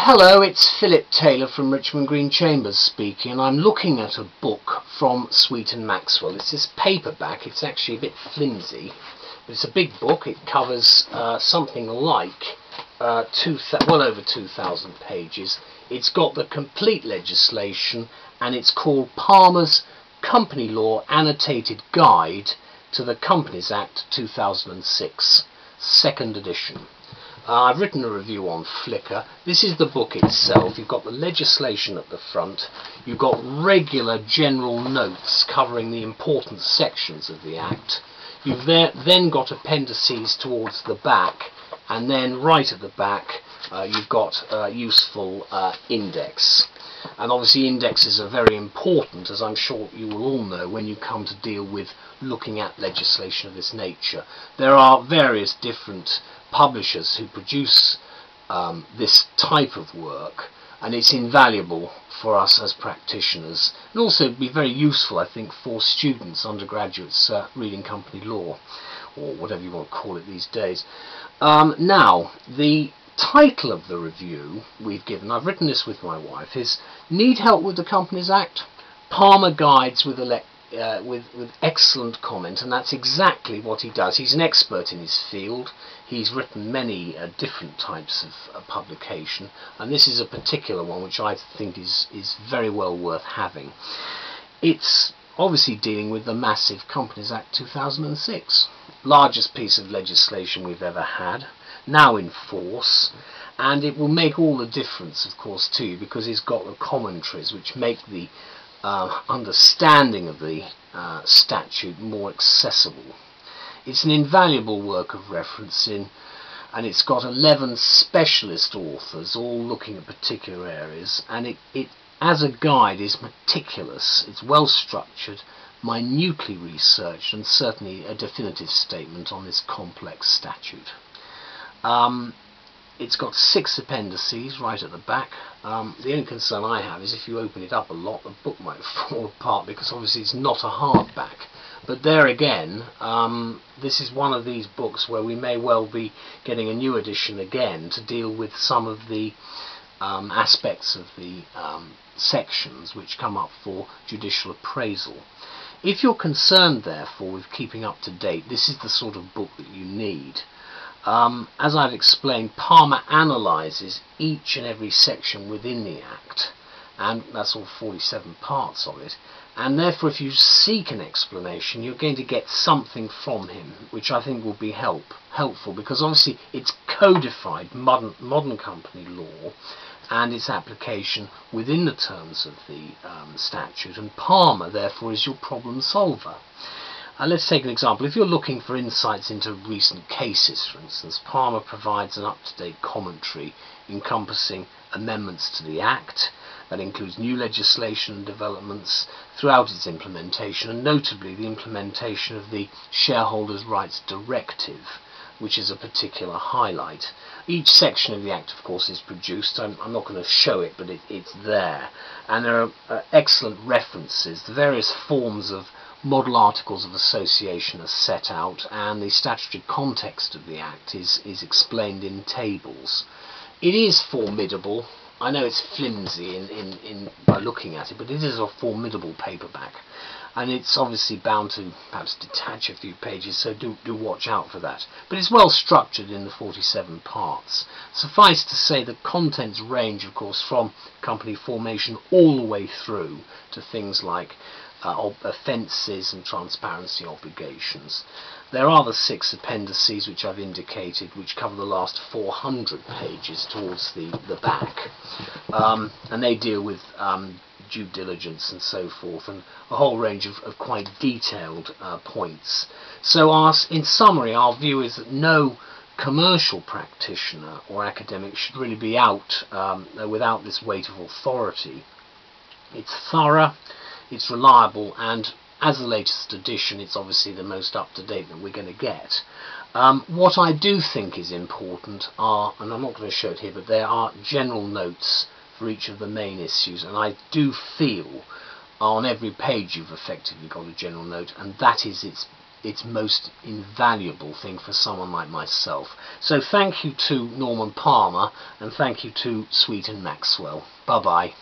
Hello, it's Philip Taylor from Richmond Green Chambers speaking, and I'm looking at a book from Sweet and Maxwell. It's this paperback. It's actually a bit flimsy, but it's a big book. It covers something like well over 2,000 pages. It's got the complete legislation, and it's called Palmers Company Law Annotated Guide to the Companies Act 2006, 2nd edition. I've written a review on Flickr. This is the book itself. You've got the legislation at the front. You've got regular general notes covering the important sections of the Act. You've then got appendices towards the back, and then right at the back you've got a useful index. And obviously indexes are very important, as I'm sure you will all know, when you come to deal with looking at legislation of this nature. There are various different publishers who produce this type of work, and it's invaluable for us as practitioners, and also be very useful, I think, for students, undergraduates reading company law, or whatever you want to call it these days. Now, the title of the review we've given, I've written this with my wife, is Need Help with the Companies Act? Palmer guides with excellent comment, and that's exactly what he does. He's an expert in his field. He's written many different types of publication, and this is a particular one which I think is very well worth having. It's obviously dealing with the massive Companies Act 2006, largest piece of legislation we've ever had, now in force, and it will make all the difference, of course, to you, because it's got the commentaries which make the understanding of the statute more accessible. It's an invaluable work of reference and it's got 11 specialist authors all looking at particular areas, and it as a guide is meticulous. It's well structured, minutely researched, and certainly a definitive statement on this complex statute. It's got 6 appendices right at the back. The only concern I have is if you open it up a lot, the book might fall apart, because obviously it's not a hardback. But there again, this is one of these books where we may well be getting a new edition again to deal with some of the aspects of the sections which come up for judicial appraisal. If you're concerned, therefore, with keeping up to date, this is the sort of book that you need. As I've explained, Palmer analyses each and every section within the Act, and that's all 47 parts of it, and therefore if you seek an explanation, you're going to get something from him, which I think will be helpful, because obviously it's codified modern company law and its application within the terms of the statute, and Palmer therefore is your problem solver. Let's take an example. If you're looking for insights into recent cases, for instance, Palmer provides an up-to-date commentary encompassing amendments to the Act. That includes new legislation and developments throughout its implementation, and notably the implementation of the Shareholders' Rights Directive, which is a particular highlight. Each section of the Act, of course, is produced. I'm not going to show it, but it's there. And there are excellent references. The various forms of model articles of association are set out, and the statutory context of the Act is explained in tables. It is formidable. I know it's flimsy by looking at it, but it is a formidable paperback, and it's obviously bound to perhaps detach a few pages, so do watch out for that. But it's well structured in the 47 parts. Suffice to say, the contents range, of course, from company formation all the way through to things like offences and transparency obligations. There are the 6 appendices which I've indicated, which cover the last 400 pages towards the back, and they deal with due diligence and so forth, and a whole range of quite detailed points. So in summary, our view is that no commercial practitioner or academic should really be out without this weight of authority. It's thorough, it's reliable, and as the latest edition, it's obviously the most up-to-date that we're going to get. What I do think is important are, and I'm not going to show it here, but there are general notes for each of the main issues, and I do feel on every page you've effectively got a general note, and that is its its most invaluable thing for someone like myself. So thank you to Norman Palmer, and thank you to Sweet and Maxwell. Bye bye.